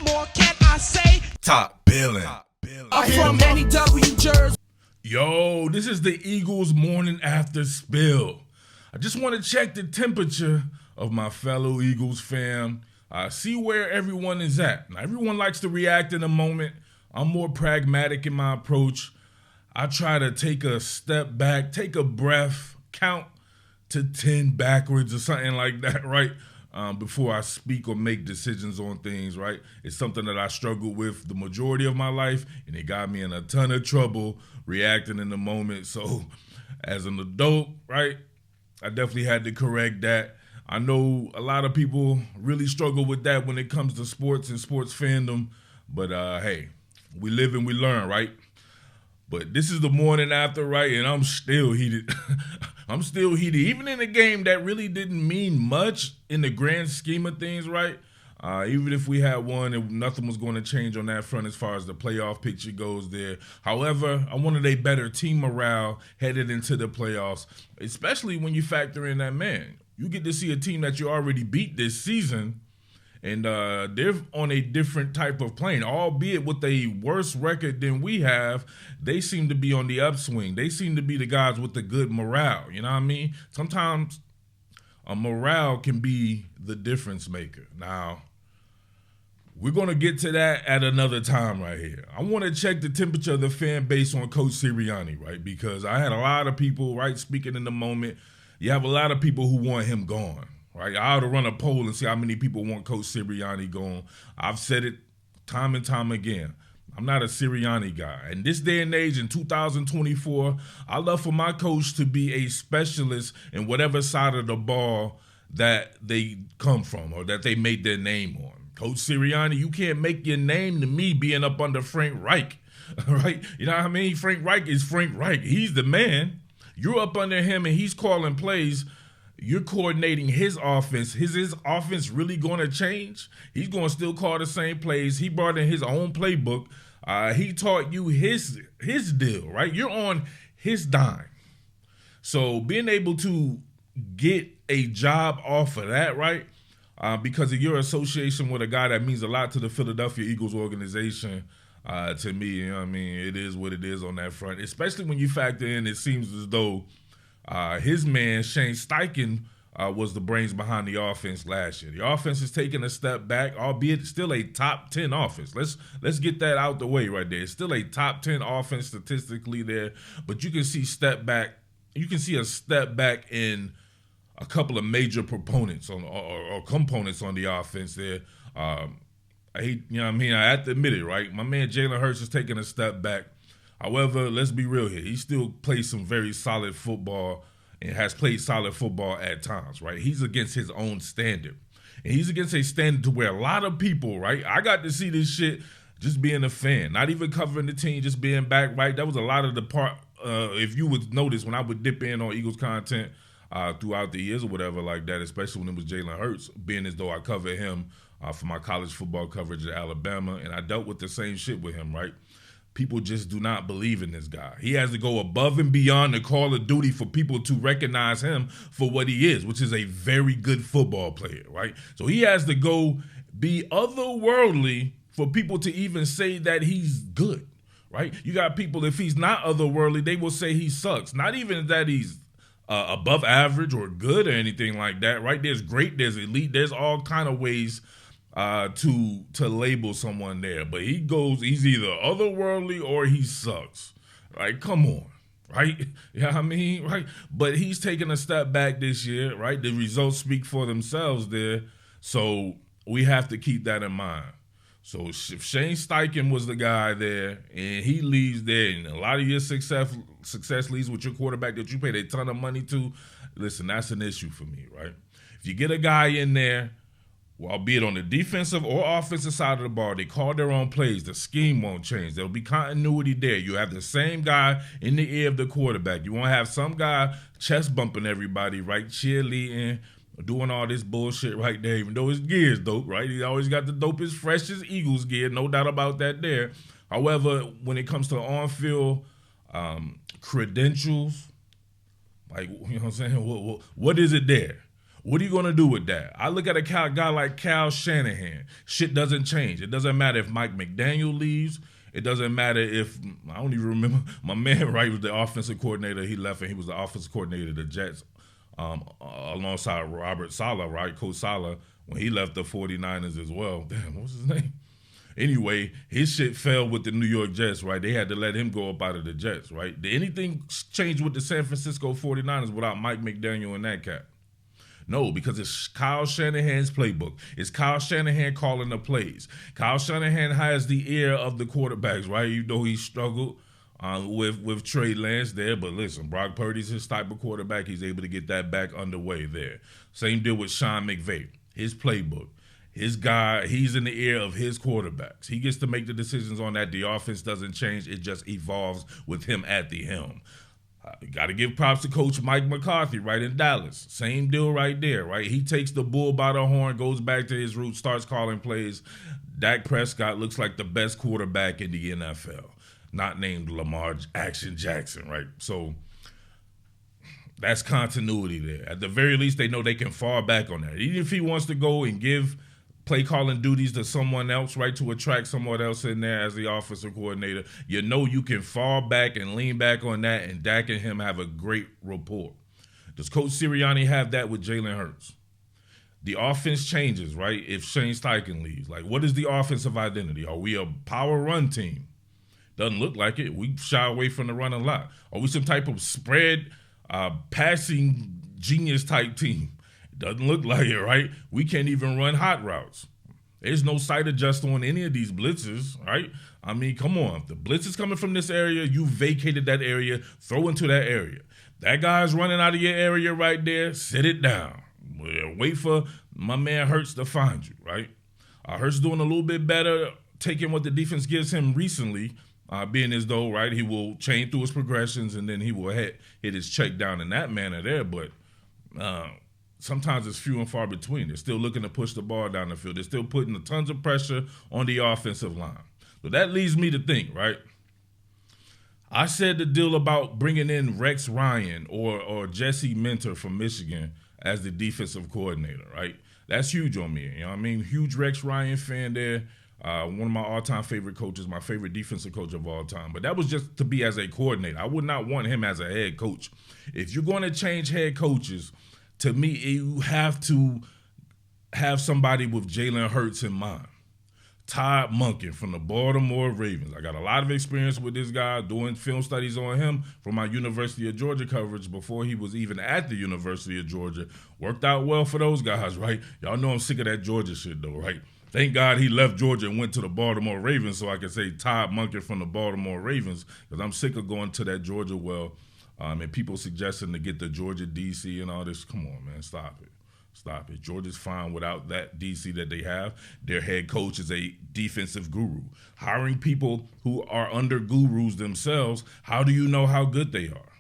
more can I say? Top Billin. I'm from NEW Jersey. Yo, this is the Eagles morning after spill. I just want to check the temperature of my fellow Eagles fam. See where everyone is at. Now, everyone likes to react in a moment. I'm more pragmatic in my approach. I try to take a step back, take a breath, count to 10 backwards or something like that, right? Before I speak or make decisions on things, right? It's something that I struggled with the majority of my life, and it got me in a ton of trouble reacting in the moment. So as an adult, right, I definitely had to correct that. I know a lot of people really struggle with that when it comes to sports and sports fandom, but hey, we live and we learn, right? But this is the morning after, right, and I'm still heated. I'm still heated. Even in a game that really didn't mean much in the grand scheme of things, right? Even if we had won, and nothing was going to change on that front as far as the playoff picture goes there. However, I wanted a better team morale headed into the playoffs, especially when you factor in that, man, you get to see a team that you already beat this season, and they're on a different type of plane. Albeit with a worse record than we have, they seem to be on the upswing. They seem to be the guys with the good morale. You know what I mean? Sometimes a morale can be the difference maker. Now, we're going to get to that at another time right here. I want to check the temperature of the fan base on Coach Sirianni, right? Because I had a lot of people, right, speaking in the moment. You have a lot of people who want him gone. Right, I ought to run a poll and see how many people want Coach Sirianni gone. I've said it time and time again. I'm not a Sirianni guy. In this day and age, in 2024, I love for my coach to be a specialist in whatever side of the ball that they come from or that they made their name on. Coach Sirianni, you can't make your name to me being up under Frank Reich, right? You know what I mean? Frank Reich is Frank Reich. He's the man. You're up under him and he's calling plays. You're coordinating his offense. Is his offense really going to change? He's going to still call the same plays. He brought in his own playbook. He taught you his deal, right? You're on his dime. So being able to get a job off of that, right, because of your association with a guy that means a lot to the Philadelphia Eagles organization, to me, you know what I mean, it is what it is on that front, especially when you factor in it seems as though his man, Shane Steichen, was the brains behind the offense last year. The offense is taking a step back, albeit still a top 10 offense. Let's get that out the way right there. It's still a top 10 offense statistically there, but you can see step back. You can see a step back in a couple of major proponents on or components on the offense there. I hate, you know what I mean? I have to admit it, right? My man Jalen Hurts is taking a step back. However, let's be real here. He still plays some very solid football and has played solid football at times, right? He's against his own standard. And he's against a standard to where a lot of people, right? I got to see this shit just being a fan, not even covering the team, just being back, right? That was a lot of the part, if you would notice, when I would dip in on Eagles content throughout the years or whatever like that, especially when it was Jalen Hurts, being as though I covered him for my college football coverage at Alabama, and I dealt with the same shit with him, right? People just do not believe in this guy. He has to go above and beyond the call of duty for people to recognize him for what he is, which is a very good football player, right? So he has to go be otherworldly for people to even say that he's good, right? You got people, if he's not otherworldly, they will say he sucks. Not even that he's above average or good or anything like that, right? There's great, there's elite, there's all kind of ways to label someone there, but he's either otherworldly or he sucks. Right? Come on. Right? You know what I mean? Right? But he's taking a step back this year, right? The results speak for themselves there. So we have to keep that in mind. So if Shane Steichen was the guy there and he leaves there and a lot of your success leaves with your quarterback that you paid a ton of money to, listen, that's an issue for me, right? If you get a guy in there, well, be it on the defensive or offensive side of the ball, they call their own plays. The scheme won't change. There'll be continuity there. You have the same guy in the ear of the quarterback. You won't have some guy chest bumping everybody, right? Cheerleading, doing all this bullshit right there, even though his gear's dope, right? He always got the dopest, freshest Eagles gear, no doubt about that there. However, when it comes to on-field credentials, like, you know what I'm saying, what is it there? What are you going to do with that? I look at a guy like Cal Shanahan. Shit doesn't change. It doesn't matter if Mike McDaniel leaves. It doesn't matter if, I don't even remember, my man Wright was the offensive coordinator. He left and he was the offensive coordinator of the Jets alongside Robert Saleh, right? Coach Saleh, when he left the 49ers as well. Damn, what was his name? Anyway, his shit fell with the New York Jets, right? They had to let him go up out of the Jets, right? Did anything change with the San Francisco 49ers without Mike McDaniel and that cat? No, because it's Kyle Shanahan's playbook. It's Kyle Shanahan calling the plays. Kyle Shanahan has the ear of the quarterbacks, right? You know he struggled with Trey Lance there, but listen, Brock Purdy's his type of quarterback. He's able to get that back underway there. Same deal with Sean McVay. His playbook. His guy, he's in the ear of his quarterbacks. He gets to make the decisions on that. The offense doesn't change. It just evolves with him at the helm. Got to give props to Coach Mike McCarthy, right, in Dallas. Same deal right there, right? He takes the bull by the horn, goes back to his roots, starts calling plays. Dak Prescott looks like the best quarterback in the NFL, not named Lamar Action Jackson, right? So that's continuity there. At the very least, they know they can fall back on that. Even if he wants to go and give play calling duties to someone else, right, to attract someone else in there as the offensive coordinator, you know you can fall back and lean back on that, and Dak and him have a great rapport. Does Coach Sirianni have that with Jalen Hurts? The offense changes, right, if Shane Steichen leaves. Like, what is the offensive identity? Are we a power run team? Doesn't look like it. We shy away from the run a lot. Are we some type of spread passing genius type team? Doesn't look like it, right? We can't even run hot routes. There's no sight adjuster on any of these blitzes, right? I mean, come on. If the blitz is coming from this area, you vacated that area, throw into that area. That guy's running out of your area right there, sit it down. Wait for my man Hurts to find you, right? Hurts doing a little bit better, taking what the defense gives him recently, being as though, right, he will chain through his progressions and then he will hit his check down in that manner there, but sometimes it's few and far between. They're still looking to push the ball down the field. They're still putting tons of pressure on the offensive line. So that leads me to think, right? I said the deal about bringing in Rex Ryan or Jesse Minter from Michigan as the defensive coordinator, right? That's huge on me. You know what I mean? Huge Rex Ryan fan there. One of my all-time favorite coaches, my favorite defensive coach of all time. But that was just to be as a coordinator. I would not want him as a head coach. If you're going to change head coaches, to me, you have to have somebody with Jalen Hurts in mind. Todd Monken from the Baltimore Ravens. I got a lot of experience with this guy doing film studies on him from my University of Georgia coverage before he was even at the University of Georgia. Worked out well for those guys, right? Y'all know I'm sick of that Georgia shit, though, right? Thank God he left Georgia and went to the Baltimore Ravens so I could say Todd Monken from the Baltimore Ravens, because I'm sick of going to that Georgia well. And people suggesting to get the Georgia DC and all this. Come on, man, stop it. Stop it. Georgia's fine without that DC that they have. Their head coach is a defensive guru. Hiring people who are under gurus themselves, how do you know how good they are?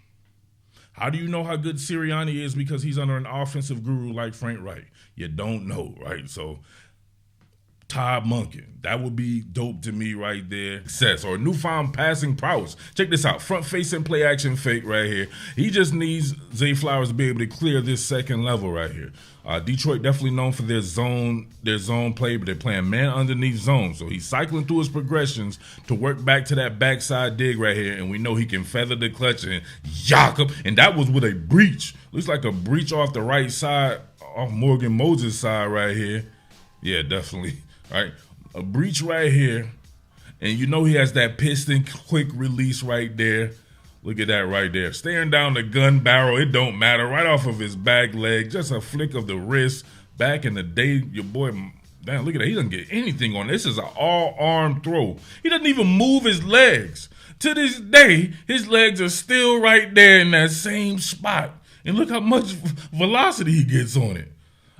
How do you know how good Sirianni is because he's under an offensive guru like Frank Reich? You don't know, right? So Todd Monken, that would be dope to me right there. Success or newfound passing prowess. Check this out. Front facing play action fake right here. He just needs Zay Flowers to be able to clear this second level right here. Detroit definitely known for their zone play, but they're playing man underneath zone. So he's cycling through his progressions to work back to that backside dig right here, and we know he can feather the clutch and yock him. And that was with a breach. Looks like a breach off the right side, off Morgan Moses' side right here. Yeah, definitely. Right, a breach right here, and you know he has that piston quick release right there. Look at that right there. Staring down the gun barrel, it don't matter. Right off of his back leg, just a flick of the wrist. Back in the day, your boy, damn, look at that. He doesn't get anything on this. This is an all-arm throw. He doesn't even move his legs. To this day, his legs are still right there in that same spot. And look how much velocity he gets on it.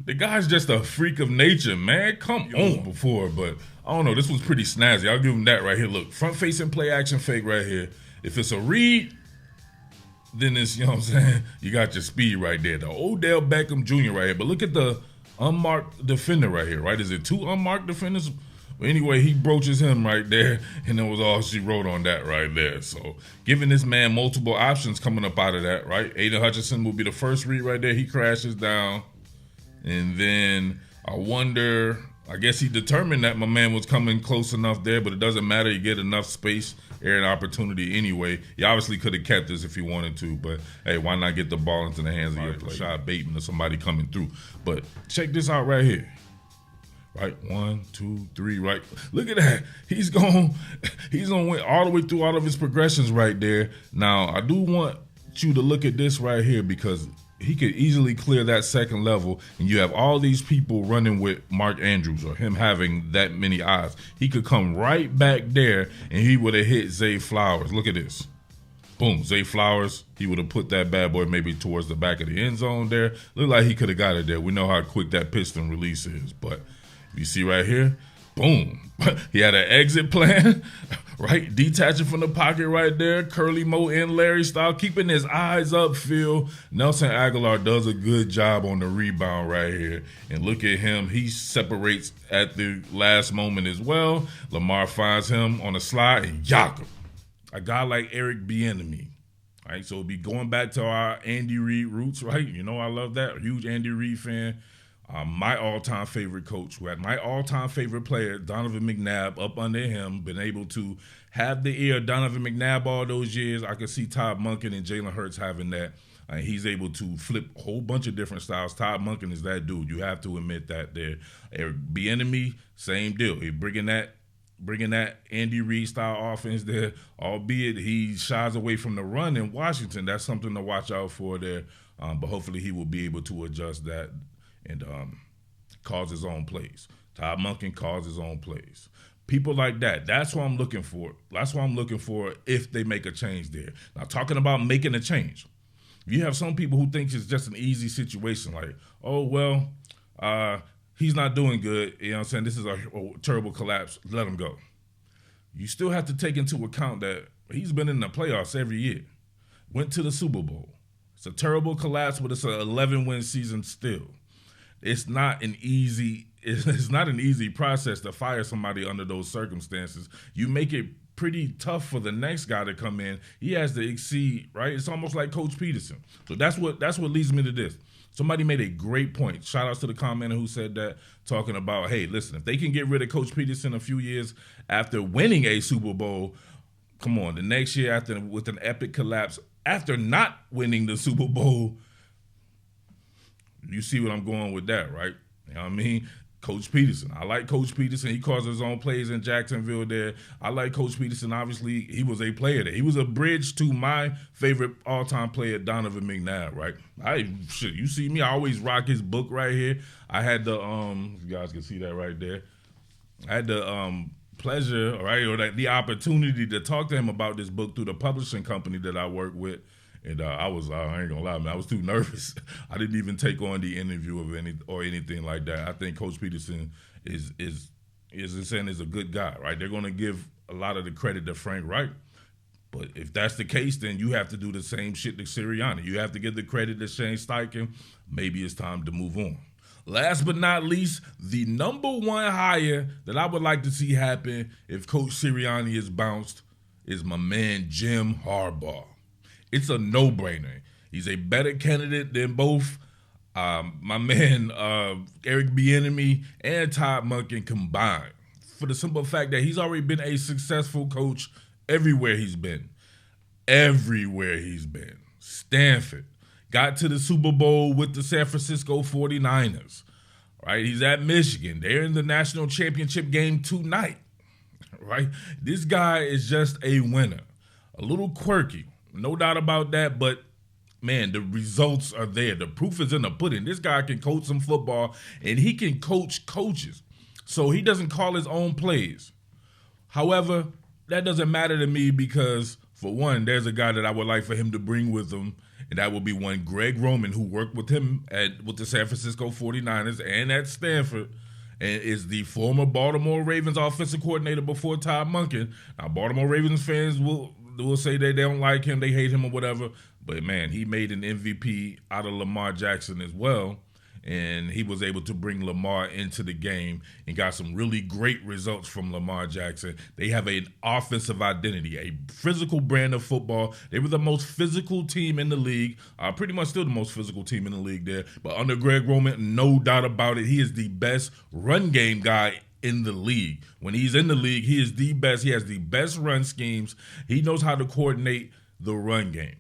The guy's just a freak of nature, man. Come on before, but I don't know. This was pretty snazzy. I'll give him that right here. Look, front-facing play action fake right here. If it's a read, then it's, you know what I'm saying, you got your speed right there. The Odell Beckham Jr. right here. But look at the unmarked defender right here, right? Is it two unmarked defenders? Well, anyway, he broaches him right there, and that was all she wrote on that right there. So giving this man multiple options coming up out of that, right? Aiden Hutchinson will be the first read right there. He crashes down. And then I wonder, I guess he determined that my man was coming close enough there, but it doesn't matter. You get enough space, air, and opportunity anyway. He obviously could have kept this if he wanted to, but hey, why not get the ball into the hands of your player? Shot baiting to somebody coming through. But check this out right here. Right, 1, 2, 3, right. Look at that. He's gonna win all the way through all of his progressions right there. Now, I do want you to look at this right here because he could easily clear that second level, and you have all these people running with Mark Andrews or him having that many eyes. He could come right back there, and he would have hit Zay Flowers. Look at this. Boom, Zay Flowers, he would have put that bad boy maybe towards the back of the end zone there. Looked like he could have got it there. We know how quick that piston release is, but you see right here, boom. He had an exit plan, right? Detaching from the pocket right there. Curly Moe and Larry style, keeping his eyes upfield. Nelson Aguilar does a good job on the rebound right here. And look at him. He separates at the last moment as well. Lamar finds him on a slide and yak him. A guy like Eric Bienemy. Right, so it'll be going back to our Andy Reid roots, right? You know I love that. A huge Andy Reid fan. My all-time favorite coach, who had my all-time favorite player, Donovan McNabb, up under him, been able to have the ear of Donovan McNabb all those years. I could see Todd Monken and Jalen Hurts having that. He's able to flip a whole bunch of different styles. Todd Monken is that dude. You have to admit that there. Eric Bienemy, same deal. He bringing that Andy Reid style offense there, albeit he shies away from the run in Washington. That's something to watch out for there. But hopefully he will be able to adjust that and calls his own plays. Todd Monken calls his own plays. People like that, that's what I'm looking for. That's what I'm looking for if they make a change there. Now, talking about making a change, you have some people who think it's just an easy situation, like, oh, well, he's not doing good. You know what I'm saying? This is a terrible collapse. Let him go. You still have to take into account that he's been in the playoffs every year. Went to the Super Bowl. It's a terrible collapse, but it's an 11-win season still. It's not an easy process to fire somebody under those circumstances. You make it pretty tough for the next guy to come in. He has to exceed, right? It's almost like Coach Pederson. So that's what leads me to this. Somebody made a great point. Shout out to the commenter who said that, talking about, hey, listen, if they can get rid of Coach Pederson a few years after winning a Super Bowl, come on, the next year with an epic collapse, after not winning the Super Bowl, you see what I'm going with that, right? You know what I mean? Coach Pederson. I like Coach Pederson. He calls his own plays in Jacksonville there. I like Coach Pederson. Obviously, he was a player there. He was a bridge to my favorite all-time player, Donovan McNabb, right? You see me, I always rock his book right here. I had the, you guys can see that right there. I had the pleasure, right, or the opportunity to talk to him about this book through the publishing company that I work with. And I ain't gonna lie, man, I was too nervous. I didn't even take on the interview or anything like that. I think Coach Pederson is a good guy, right? They're gonna give a lot of the credit to Frank Reich. But if that's the case, then you have to do the same shit to Sirianni. You have to give the credit to Shane Steichen. Maybe it's time to move on. Last but not least, the number one hire that I would like to see happen if Coach Sirianni is bounced is my man Jim Harbaugh. It's a no-brainer. He's a better candidate than both my man Eric Bienemy and Todd Monken combined, for the simple fact that he's already been a successful coach everywhere he's been. Everywhere he's been. Stanford. Got to the Super Bowl with the San Francisco 49ers. Right? He's at Michigan. They're in the national championship game tonight. Right? This guy is just a winner. A little quirky. No doubt about that, but man, the results are there. The proof is in the pudding. This guy can coach some football, and he can coach coaches. So he doesn't call his own plays. However, that doesn't matter to me because, for one, there's a guy that I would like for him to bring with him, and that would be one Greg Roman, who worked with him with the San Francisco 49ers and at Stanford, and is the former Baltimore Ravens offensive coordinator before Todd Monken. Now, Baltimore Ravens fans will say that they don't like him, they hate him or whatever. But, man, he made an MVP out of Lamar Jackson as well. and he was able to bring Lamar into the game and got some really great results from Lamar Jackson. They have an offensive identity, a physical brand of football. They were the most physical team in the league, pretty much still the most physical team in the league there. But under Greg Roman, no doubt about it, he is the best run game guy in the league. When he's in the league, he is the best. He has the best run schemes. He knows how to coordinate the run game.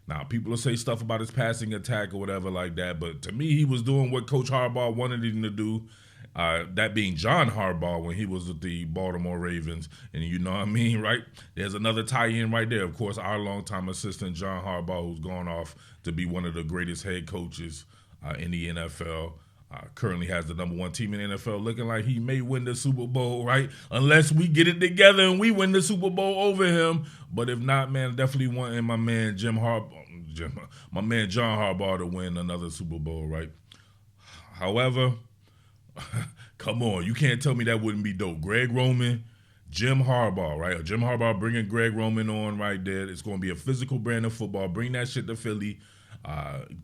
Now, people will say stuff about his passing attack or whatever like that, but to me, he was doing what Coach Harbaugh wanted him to do, that being John Harbaugh when he was with the Baltimore Ravens. And you know what I mean, right? There's another tie-in right there. Of course, our longtime assistant, John Harbaugh, who's gone off to be one of the greatest head coaches in the NFL. Currently has the number one team in the NFL, looking like he may win the Super Bowl, right? Unless we get it together and we win the Super Bowl over him. But if not, man, definitely wanting my man my man John Harbaugh to win another Super Bowl, right? However, come on, you can't tell me that wouldn't be dope. Greg Roman, Jim Harbaugh, right? Jim Harbaugh bringing Greg Roman on right there. It's going to be a physical brand of football. Bring that shit to Philly.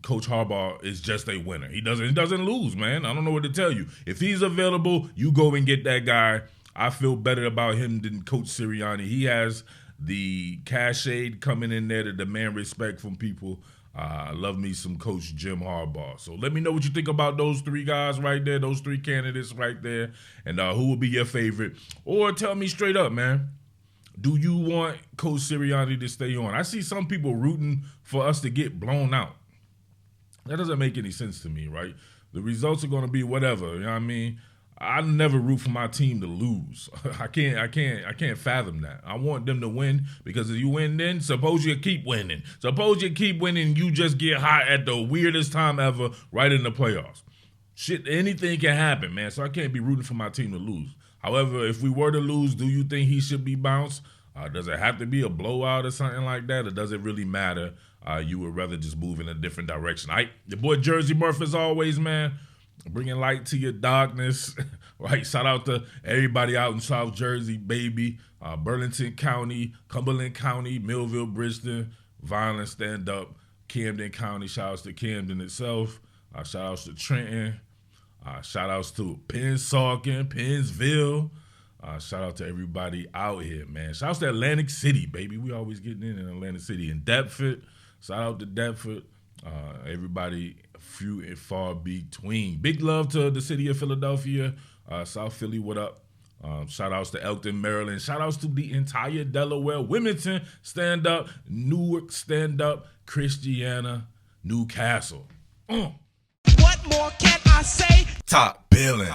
Coach Harbaugh is just a winner. He doesn't lose, man. I don't know what to tell you. If he's available, you go and get that guy. I feel better about him than Coach Sirianni. He has the cachet coming in there to demand respect from people. Love me some Coach Jim Harbaugh. So let me know what you think about those three guys right there, those three candidates right there, and who will be your favorite. Or tell me straight up, man. Do you want Coach Sirianni to stay on? I see some people rooting for us to get blown out. That doesn't make any sense to me, right? The results are going to be whatever, you know what I mean? I never root for my team to lose. I can't fathom that. I want them to win because if you win then, suppose you keep winning. Suppose you keep winning, you just get hot at the weirdest time ever right in the playoffs. Shit, anything can happen, man, so I can't be rooting for my team to lose. However, if we were to lose, do you think he should be bounced? Does it have to be a blowout or something like that, or does it really matter? You would rather just move in a different direction. Your boy Jersey Murf, as always, man, bringing light to your darkness. Right? Shout out to everybody out in South Jersey, baby. Burlington County, Cumberland County, Millville, Bridgeton, Violent Stand Up, Camden County. Shout outs to Camden itself. Shout outs to Trenton. Shout outs to Pennsauken, Pennsville. Shout out to everybody out here, man. Shout outs to Atlantic City, baby. We always getting in Atlantic City. And Deptford. Shout out to Deptford. Everybody few and far between. Big love to the city of Philadelphia. South Philly, what up? Shout outs to Elkton, Maryland. Shout outs to the entire Delaware. Wilmington, stand up. Newark, stand up. Christiana, Newcastle. What more can I say? Top Billin.